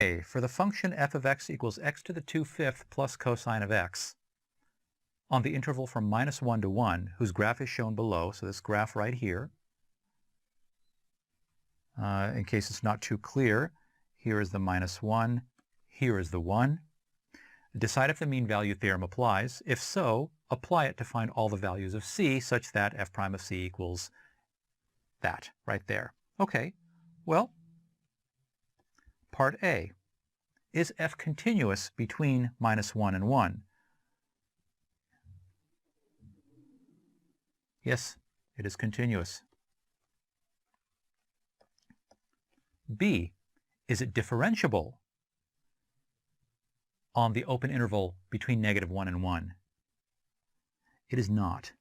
Okay, for the function f of x equals x to the 2/5 plus cosine of x on the interval from -1 to 1, whose graph is shown below, so this graph right here, in case it's not too clear, here is the -1, here is the 1. Decide if the mean value theorem applies. If so, apply it to find all the values of c such that f prime of c equals that right there. Okay, well, part A. Is f continuous between -1 and 1? Yes, it is continuous. B. Is it differentiable on the open interval between -1 and 1? It is not.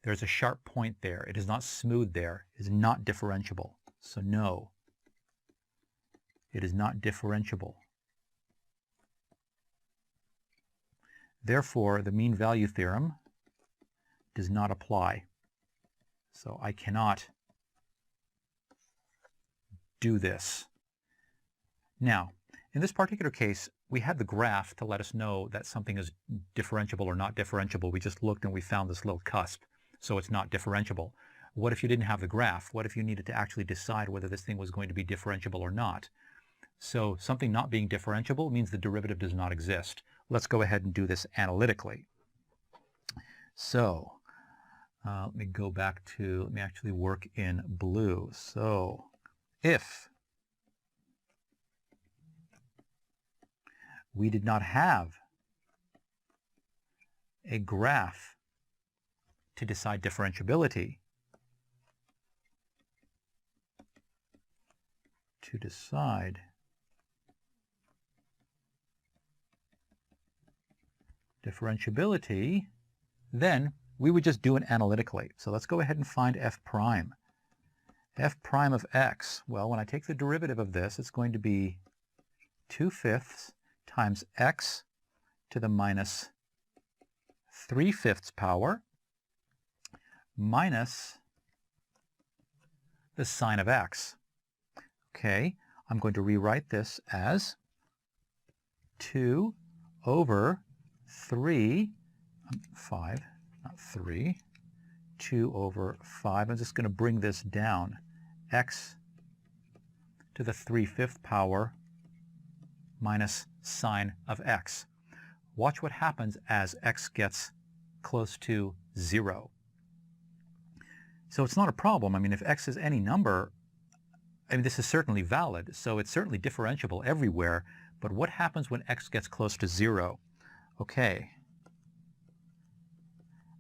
There's a sharp point there. It is not smooth there. It is not differentiable. So no, it is not differentiable. Therefore, the mean value theorem does not apply. So I cannot do this. Now, in this particular case, we had the graph to let us know that something is differentiable or not differentiable. We just looked and we found this little cusp, so it's not differentiable. What if you didn't have the graph? What if you needed to actually decide whether this thing was going to be differentiable or not? So something not being differentiable means the derivative does not exist. Let's go ahead and do this analytically. So let me go back to, let me actually work in blue. So if we did not have a graph to decide differentiability, then we would just do it analytically. So let's go ahead and find f prime. F prime of x, well, when I take the derivative of this, it's going to be 2/5 times x to the -3/5 power minus the sine of x. Okay, I'm going to rewrite this as 2 over 3, 5, not 3, 2 over 5. I'm just going to bring this down. X to the 3/5 power minus sine of x. Watch what happens as x gets close to 0. So it's not a problem. I mean, if x is any number, I mean, this is certainly valid, so it's certainly differentiable everywhere. But what happens when x gets close to 0? Okay.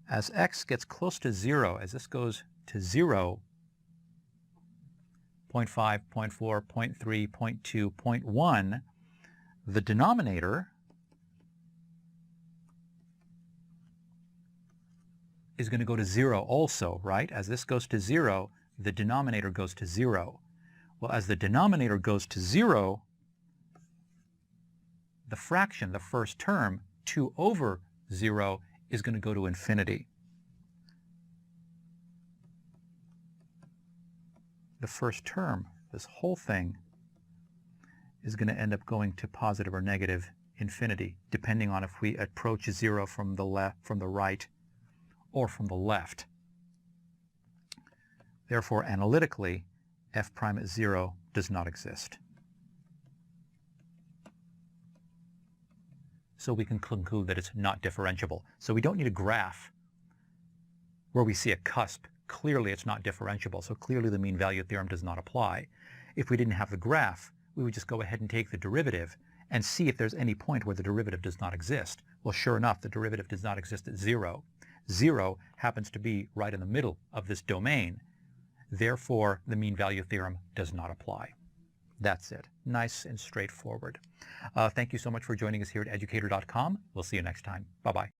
As x gets close to 0, as this goes to 0, 0.5, 0.4, 0.3, 0.2, 0.1, the denominator is going to go to 0 also, right? As this goes to 0, the denominator goes to 0. Well, as the denominator goes to 0, the fraction, the first term, 2 over 0, is going to go to infinity. The first term, this whole thing, is going to end up going to positive or negative infinity, depending on if we approach 0 from the left, from the right, or from the left. Therefore, analytically, f prime at 0 does not exist. So we can conclude that it's not differentiable. So we don't need a graph where we see a cusp. Clearly it's not differentiable, so clearly the mean value theorem does not apply. If we didn't have the graph, we would just go ahead and take the derivative and see if there's any point where the derivative does not exist. Well, sure enough, the derivative does not exist at 0. 0 happens to be right in the middle of this domain. Therefore, the mean value theorem does not apply. That's it. Nice and straightforward. Thank you so much for joining us here at Educator.com. We'll see you next time. Bye-bye.